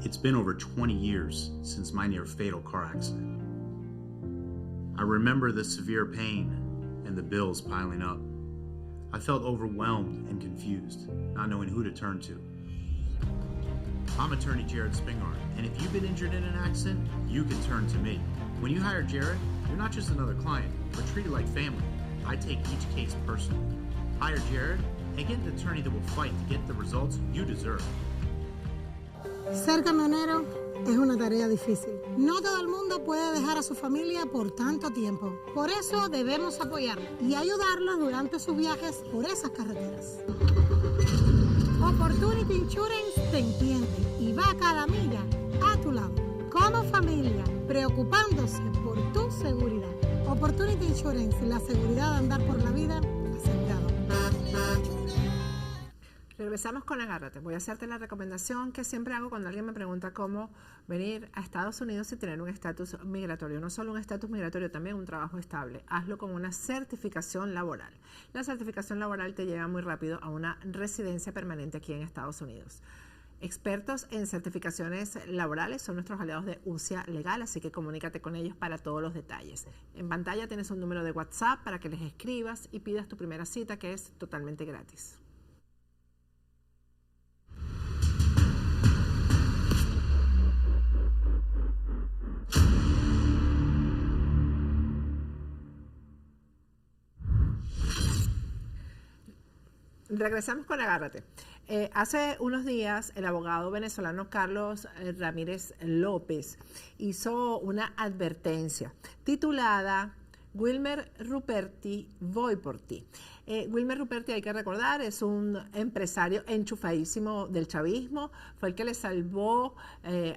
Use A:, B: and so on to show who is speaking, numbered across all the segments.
A: It's been over 20 years since my near-fatal car accident. I remember the severe pain and the bills piling up. I felt overwhelmed and confused, not knowing who to turn to. I'm attorney Jared Spingarn, and if you've been injured in an accident, you can turn to me. When you hire Jared, you're not just another client, but treated like family. I take each case personally. Hire Jared and get an attorney that will fight to get the results you deserve.
B: Ser camionero es una tarea difícil. No todo el mundo puede dejar a su familia por tanto tiempo. Por eso debemos apoyarlo y ayudarlo durante sus viajes por esas carreteras. Opportunity Insurance te entiende y va cada milla a tu lado. Como familia, preocupándose por tu seguridad. Opportunity Insurance, la seguridad de andar por la vida asegurado.
C: Regresamos con Agárrate. Voy a hacerte la recomendación que siempre hago cuando alguien me pregunta cómo venir a Estados Unidos y tener un estatus migratorio. No solo un estatus migratorio, también un trabajo estable. Hazlo con una certificación laboral. La certificación laboral te lleva muy rápido a una residencia permanente aquí en Estados Unidos. Expertos en certificaciones laborales son nuestros aliados de UCIA Legal, así que comunícate con ellos para todos los detalles. En pantalla tienes un número de WhatsApp para que les escribas y pidas tu primera cita, que es totalmente gratis. Regresamos con Agárrate. Hace unos días el abogado venezolano Carlos Ramírez López hizo una advertencia titulada Wilmer Ruperti, voy por ti. Wilmer Ruperti, hay que recordar, es un empresario enchufadísimo del chavismo, fue el que le salvó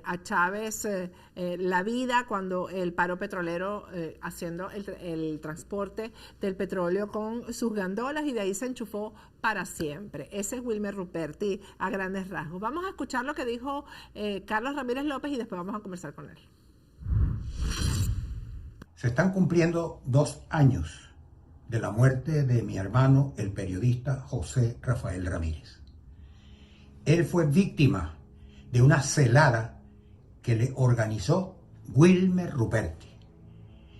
C: a Chávez la vida cuando el paro petrolero, haciendo el transporte del petróleo con sus gandolas, y de ahí se enchufó para siempre. Ese es Wilmer Ruperti a grandes rasgos. Vamos a escuchar lo que dijo Carlos Ramírez López y después vamos a conversar con él.
D: Se están cumpliendo 2 años de la muerte de mi hermano, el periodista José Rafael Ramírez. Él fue víctima de una celada que le organizó Wilmer Ruperti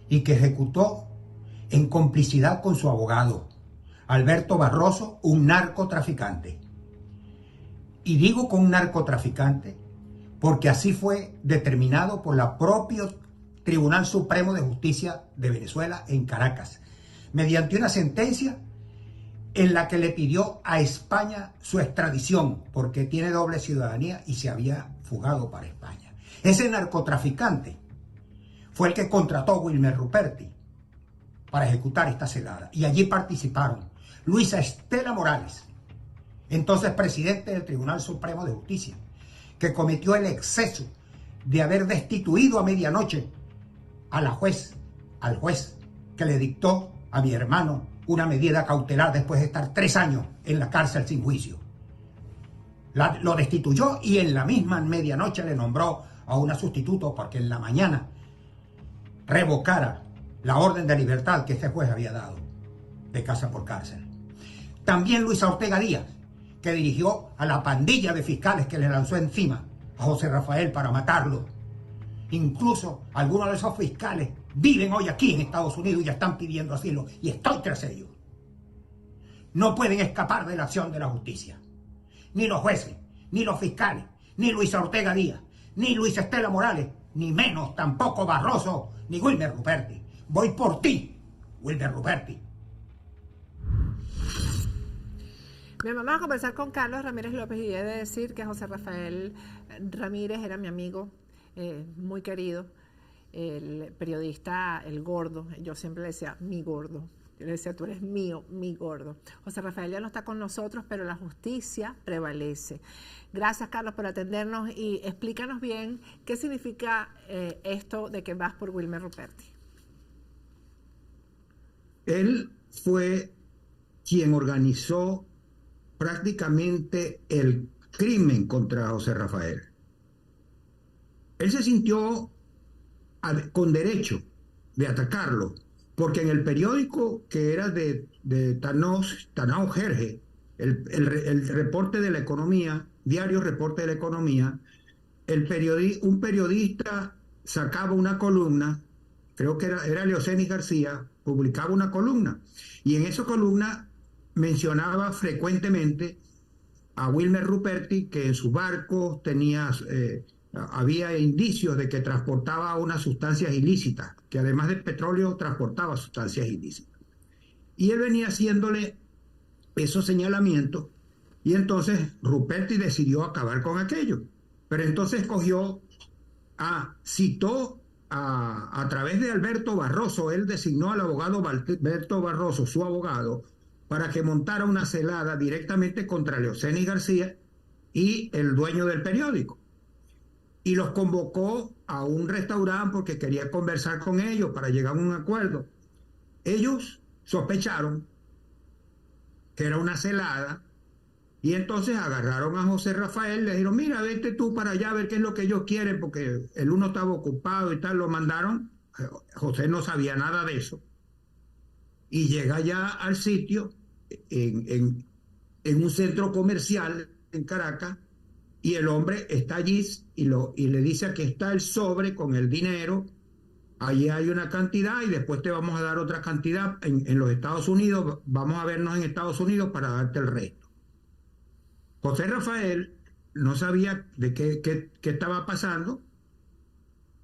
D: y que ejecutó en complicidad con su abogado, Alberto Barroso, un narcotraficante. Y digo con un narcotraficante porque así fue determinado por la propia Tribunal Supremo de Justicia de Venezuela en Caracas, mediante una sentencia en la que le pidió a España su extradición, porque tiene doble ciudadanía y se había fugado para España. Ese narcotraficante fue el que contrató a Wilmer Ruperti para ejecutar esta celada, y allí participaron Luisa Estela Morales, entonces presidente del Tribunal Supremo de Justicia, que cometió el exceso de haber destituido a medianoche al juez que le dictó a mi hermano una medida cautelar después de estar 3 años en la cárcel sin juicio. Lo destituyó y en la misma medianoche le nombró a una sustituto porque en la mañana revocara la orden de libertad que este juez había dado de casa por cárcel. También Luisa Ortega Díaz, que dirigió a la pandilla de fiscales que le lanzó encima a José Rafael para matarlo. Incluso algunos de esos fiscales viven hoy aquí en Estados Unidos y ya están pidiendo asilo, y estoy tras ellos. No pueden escapar de la acción de la justicia. Ni los jueces, ni los fiscales, ni Luisa Ortega Díaz, ni Luisa Estela Morales, ni menos tampoco Barroso, ni Wilmer Ruperti. Voy por ti, Wilmer Ruperti.
C: Bien, vamos a conversar con Carlos Ramírez López, y he de decir que José Rafael Ramírez era mi amigo, muy querido, el periodista, el gordo. Yo siempre le decía, mi gordo. Yo le decía, tú eres mío, mi gordo. José Rafael ya no está con nosotros, pero la justicia prevalece. Gracias, Carlos, por atendernos, y explícanos bien qué significa esto de que vas por Wilmer Ruperti.
E: Él fue quien organizó prácticamente el crimen contra José Rafael. Él se sintió con derecho de atacarlo, porque en el periódico que era de Tanao Jerge, el reporte de la economía, diario Reporte de la Economía, un periodista sacaba una columna, creo que era Leocenis García, publicaba una columna, y en esa columna mencionaba frecuentemente a Wilmer Ruperti, que en sus barcos había indicios de que transportaba unas sustancias ilícitas, que además de petróleo transportaba sustancias ilícitas. Y él venía haciéndole esos señalamientos, y entonces Ruperti decidió acabar con aquello. Pero entonces citó a través de Alberto Barroso, él designó al abogado Alberto Barroso, su abogado, para que montara una celada directamente contra Leocenis García y el dueño del periódico. Y los convocó a un restaurante porque quería conversar con ellos para llegar a un acuerdo. Ellos sospecharon que era una celada, y entonces agarraron a José Rafael, le dijeron, mira, vete tú para allá a ver qué es lo que ellos quieren, porque el uno estaba ocupado y tal, lo mandaron. José no sabía nada de eso. Y llega ya al sitio, en un centro comercial en Caracas, y el hombre está allí y le dice, aquí está el sobre con el dinero, allí hay una cantidad y después te vamos a dar otra cantidad en los Estados Unidos, vamos a vernos en Estados Unidos para darte el resto. José Rafael no sabía de qué estaba pasando,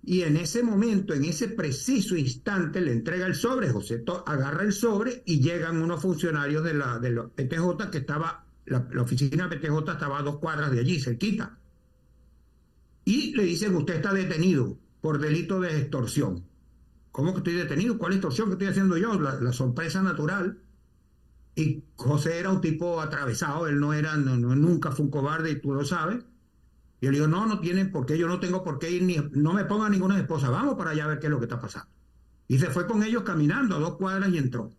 E: y en ese momento, en ese preciso instante, le entrega el sobre. José agarra el sobre y llegan unos funcionarios de la PTJ, que estaba, la oficina de PTJ estaba a 2 cuadras de allí, cerquita. Y le dicen, usted está detenido por delito de extorsión. ¿Cómo que estoy detenido? ¿Cuál extorsión que estoy haciendo yo? La sorpresa natural. Y José era un tipo atravesado, él nunca fue un cobarde, y tú lo sabes. Y él dijo, no tienen por qué, yo no tengo por qué ir, no me pongan ninguna esposa, vamos para allá a ver qué es lo que está pasando. Y se fue con ellos caminando a 2 cuadras y entró.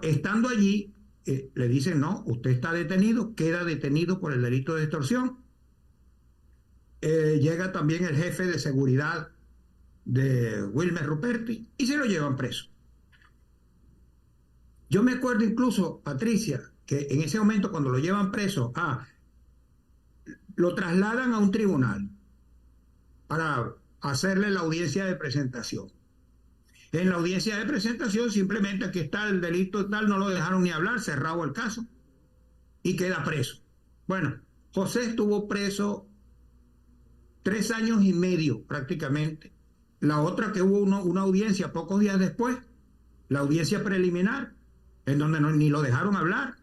E: Estando allí, le dicen, no, usted está detenido, queda detenido por el delito de extorsión. Llega también el jefe de seguridad de Wilmer Ruperti y se lo llevan preso. Yo me acuerdo incluso, Patricia, que en ese momento cuando lo llevan preso, lo trasladan a un tribunal para hacerle la audiencia de presentación. En la audiencia de presentación simplemente aquí está el delito tal, no lo dejaron ni hablar, cerrado el caso y queda preso. Bueno, José estuvo preso 3 años y medio prácticamente. La otra que hubo una audiencia pocos días después, la audiencia preliminar, en donde ni lo dejaron hablar.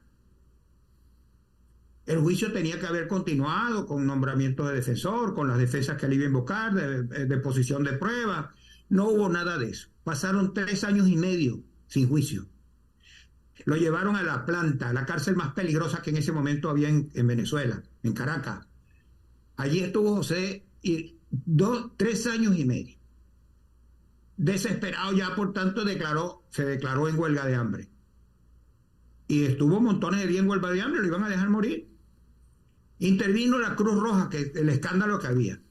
E: El juicio tenía que haber continuado con nombramiento de defensor, con las defensas que le iba a invocar, de deposición de pruebas. No hubo nada de eso. Pasaron 3 años y medio sin juicio. Lo llevaron a La Planta, la cárcel más peligrosa que en ese momento había en Venezuela, en Caracas. Allí estuvo José 3 años y medio. Desesperado ya, por tanto, se declaró en huelga de hambre. Y estuvo montones de días en huelga de hambre, lo iban a dejar morir. Intervino la Cruz Roja, que el escándalo que había.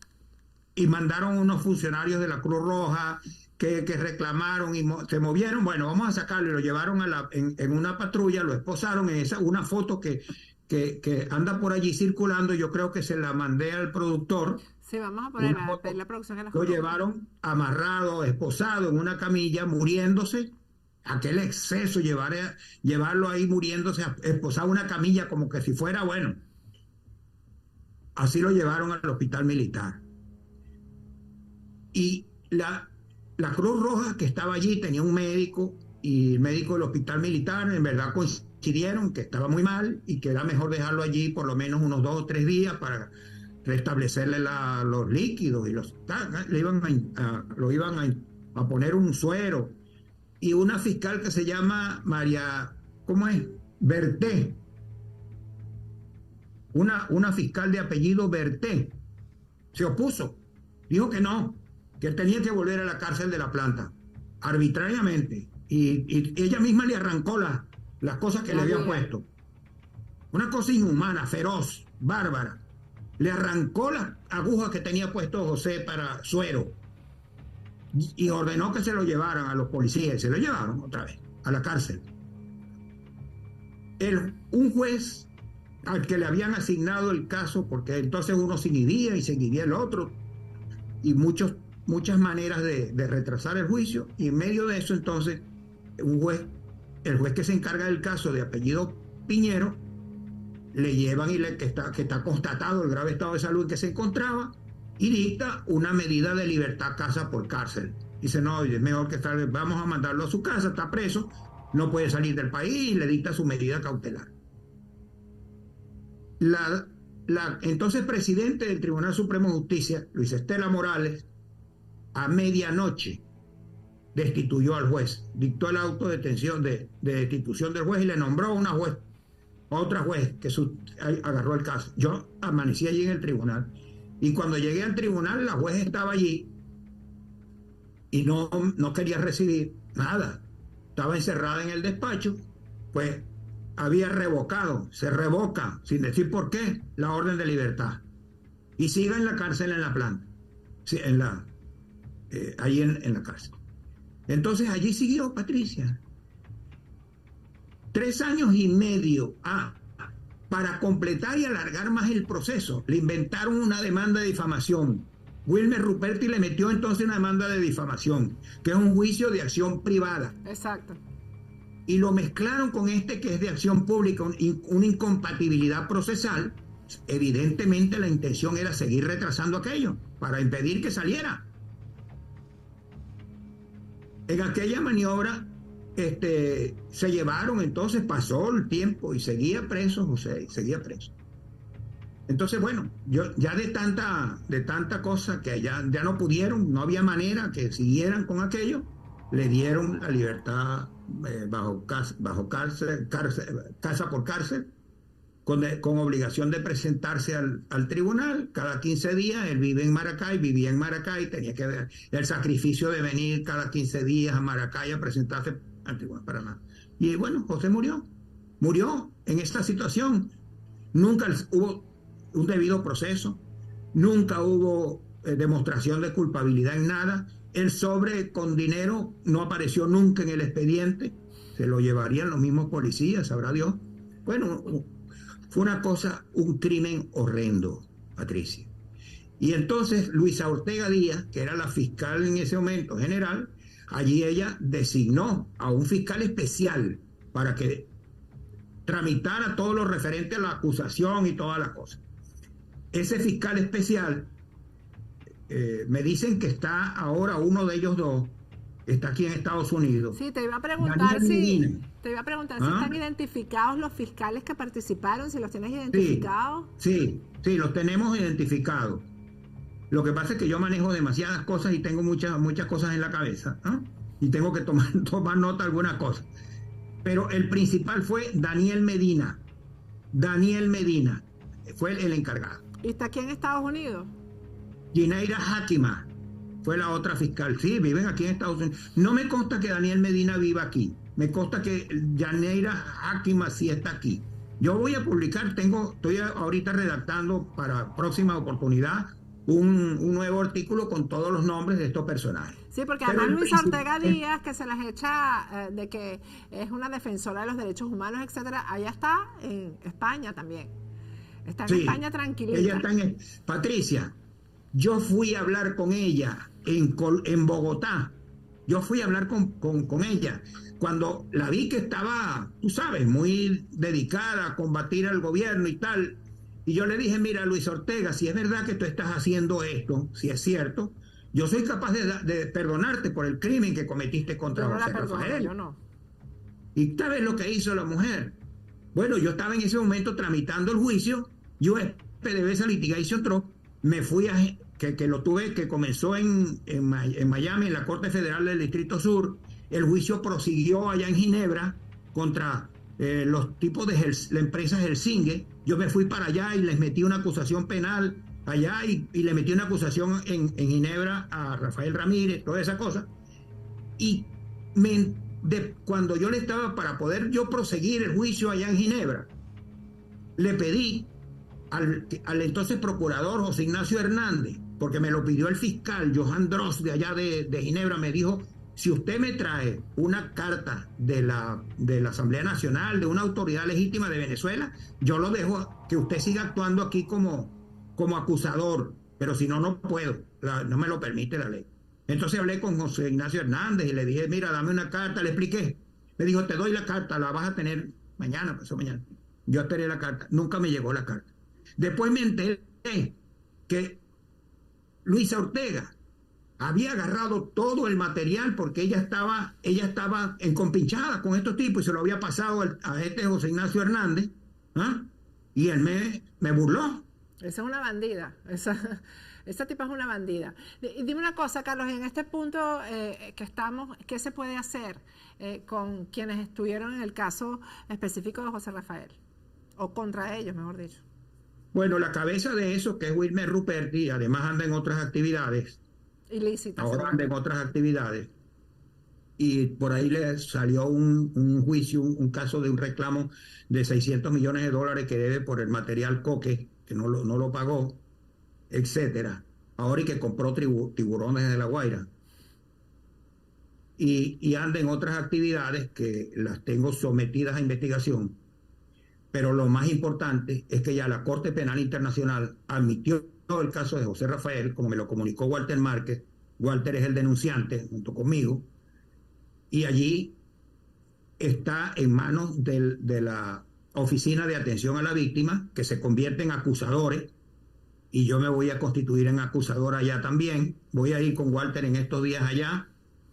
E: Y mandaron unos funcionarios de la Cruz Roja que reclamaron y se movieron. Bueno, vamos a sacarlo, y lo llevaron en una patrulla, lo esposaron en una foto que anda por allí circulando. Yo creo que se la mandé al productor.
C: Sí, vamos a poner la producción que
E: lo llevaron amarrado, esposado en una camilla, muriéndose. Aquel exceso, llevarlo ahí muriéndose, esposado en una camilla como que si fuera, bueno. Así lo llevaron al hospital militar. Y la Cruz Roja que estaba allí tenía un médico, y el médico del hospital militar en verdad coincidieron que estaba muy mal y que era mejor dejarlo allí por lo menos unos 2 o 3 días para restablecerle los líquidos, y lo iban a poner un suero. Y una fiscal que se llama María, ¿cómo es? Berté. Una fiscal de apellido Berté se opuso. Dijo que no, que él tenía que volver a la cárcel de La Planta, arbitrariamente. Y ella misma le arrancó las cosas que le habían puesto. Una cosa inhumana, feroz, bárbara. Le arrancó las agujas que tenía puesto José para suero. Y ordenó que se lo llevaran a los policías. Se lo llevaron otra vez a la cárcel. Un juez al que le habían asignado el caso, porque entonces uno se inhibía y se inhibía el otro, y muchas maneras de retrasar el juicio, y en medio de eso entonces el juez que se encarga del caso, de apellido Piñero, le llevan que está constatado el grave estado de salud en que se encontraba, y dicta una medida de libertad casa por cárcel. Dice, no, es mejor que vamos a mandarlo a su casa, está preso, no puede salir del país, y le dicta su medida cautelar. Entonces presidente del Tribunal Supremo de Justicia, Luis Estela Morales, a medianoche destituyó al juez, dictó el auto de detención de destitución del juez y le nombró a otra juez que agarró el caso. Yo amanecí allí en el tribunal, y cuando llegué al tribunal la juez estaba allí y no quería recibir nada, estaba encerrada en el despacho. Pues se revoca, sin decir por qué, la orden de libertad, y siga en la cárcel en la planta, sí, ahí en la cárcel. Entonces allí siguió Patricia 3 años y medio. Para completar y alargar más el proceso, le inventaron una demanda de difamación. Wilmer Ruperti le metió entonces una demanda de difamación, que es un juicio de acción privada.
C: Exacto.
E: Y lo mezclaron con este que es de acción pública, una incompatibilidad procesal. Evidentemente la intención era seguir retrasando aquello para impedir que saliera. En aquella maniobra se llevaron, entonces pasó el tiempo y seguía preso José, seguía preso. Entonces, bueno, ya de tanta cosa que ya no pudieron, no había manera que siguieran con aquello, le dieron la libertad bajo casa por cárcel, con obligación de presentarse al tribunal cada 15 días. Él vivía en Maracay, tenía que ver el sacrificio de venir cada 15 días a Maracay a presentarse al tribunal para nada. Y bueno, José murió en esta situación. Nunca hubo un debido proceso, nunca hubo demostración de culpabilidad en nada. El sobre con dinero no apareció nunca en el expediente, se lo llevarían los mismos policías, sabrá Dios. Bueno, fue una cosa, un crimen horrendo, Patricia. Y entonces Luisa Ortega Díaz, que era la fiscal en ese momento general, allí ella designó a un fiscal especial para que tramitara todo lo referente a la acusación y todas las cosas. Ese fiscal especial, me dicen que está ahora uno de ellos dos, está aquí en Estados Unidos.
C: Sí, te iba a preguntar si están identificados los fiscales que participaron, si los tienes identificados.
E: Sí, los tenemos identificados. Lo que pasa es que yo manejo demasiadas cosas y tengo muchas cosas en la cabeza, ¿no? Y tengo que tomar nota de algunas cosas. Pero el principal fue Daniel Medina. Daniel Medina fue el encargado.
C: ¿Y está aquí en Estados Unidos?
E: Gineira Hakima fue la otra fiscal. Sí, viven aquí en Estados Unidos. No me consta que Daniel Medina viva aquí. Me consta que Gineira Hakima sí está aquí. Yo voy a publicar, estoy ahorita redactando para próxima oportunidad un nuevo artículo con todos los nombres de estos personajes.
C: Sí, porque además Luisa Ortega Díaz, que se las echa de que es una defensora de los derechos humanos, etcétera, allá está en España también. Está en España tranquilita.
E: Ella está Patricia, yo fui a hablar con ella en Bogotá. Yo fui a hablar con ella cuando la vi que estaba, tú sabes, muy dedicada a combatir al gobierno y tal. Y yo le dije, mira, Luis Ortega, si es verdad que tú estás haciendo esto, si es cierto, yo soy capaz de perdonarte por el crimen que cometiste contra José Rafael.
C: Yo no.
E: ¿Y sabes lo que hizo la mujer? Bueno, yo estaba en ese momento tramitando el juicio, yo PDVSA Litigation Trust, me fui que comenzó en Miami, en la Corte Federal del Distrito Sur. El juicio prosiguió allá en Ginebra contra los tipos de la empresa Helsinge. Yo me fui para allá y les metí una acusación penal allá y le metí una acusación en Ginebra a Rafael Ramírez, toda esa cosa. Y cuando yo le estaba, para poder yo proseguir el juicio allá en Ginebra, le pedí al entonces procurador José Ignacio Hernández, porque me lo pidió el fiscal Johan Dross de allá de Ginebra, me dijo Si usted me trae una carta de la Asamblea Nacional, de una autoridad legítima de Venezuela, yo lo dejo que usted siga actuando aquí como acusador, pero si no, no puedo, no me lo permite la ley. Entonces hablé con José Ignacio Hernández y le dije, mira, dame una carta, le expliqué. Me dijo, te doy la carta, la vas a tener mañana, pasó mañana. Yo esperé la carta, nunca me llegó la carta. Después me enteré que Luisa Ortega había agarrado todo el material porque ella estaba encompinchada con estos tipos y se lo había pasado a este José Ignacio Hernández, ¿ah? Y él me burló.
C: Esa es una bandida, esa tipa es una bandida. Y dime una cosa, Carlos, en este punto que estamos, ¿qué se puede hacer con quienes estuvieron en el caso específico de José Rafael? O contra ellos, mejor dicho.
E: Bueno, la cabeza de eso, que es Wilmer Ruperti, además anda en otras actividades.
C: Ilícitas.
E: Ahora anda en otras actividades. Y por ahí le salió un juicio, un caso de un reclamo de 600 millones de dólares que debe por el material Coque, que no lo pagó, etcétera. Ahora y que compró tiburones de La Guaira. Y anda en otras actividades que las tengo sometidas a investigación. Pero lo más importante es que ya la Corte Penal Internacional admitió el caso de José Rafael, como me lo comunicó Walter Márquez. Walter es el denunciante junto conmigo. Y allí está en manos de la Oficina de Atención a la Víctima, que se convierte en acusadores, y yo me voy a constituir en acusador allá también. Voy a ir con Walter en estos días allá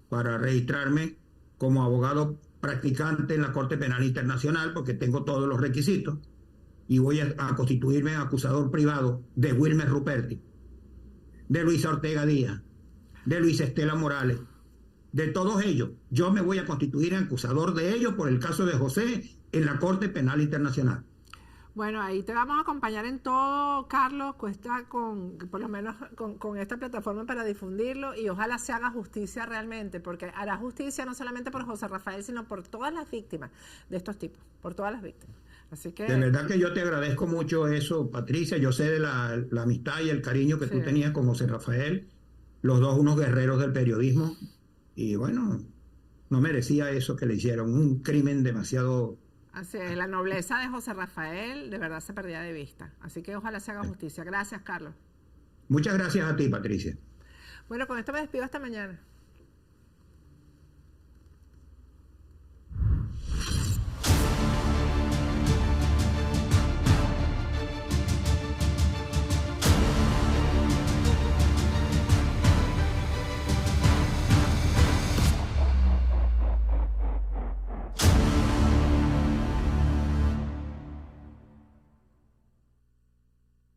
E: para registrarme como abogado practicante en la Corte Penal Internacional, porque tengo todos los requisitos, y voy a constituirme en acusador privado de Wilmer Ruperti, de Luisa Ortega Díaz, de Luisa Estela Morales, de todos ellos. Yo me voy a constituir en acusador de ellos por el caso de José en la Corte Penal Internacional.
C: Bueno, ahí te vamos a acompañar en todo, Carlos, cuesta por lo menos con esta plataforma para difundirlo, y ojalá se haga justicia realmente, porque hará justicia no solamente por José Rafael, sino por todas las víctimas de estos tipos, por todas las víctimas. Así que...
E: De verdad que yo te agradezco mucho eso, Patricia. Yo sé de la amistad y el cariño que tú tenías con José Rafael, los dos unos guerreros del periodismo, y bueno, no merecía eso que le hicieron, un crimen demasiado...
C: Así es, la nobleza de José Rafael de verdad se perdía de vista. Así que ojalá se haga justicia. Gracias, Carlos.
E: Muchas gracias a ti, Patricia.
C: Bueno, con esto me despido hasta mañana.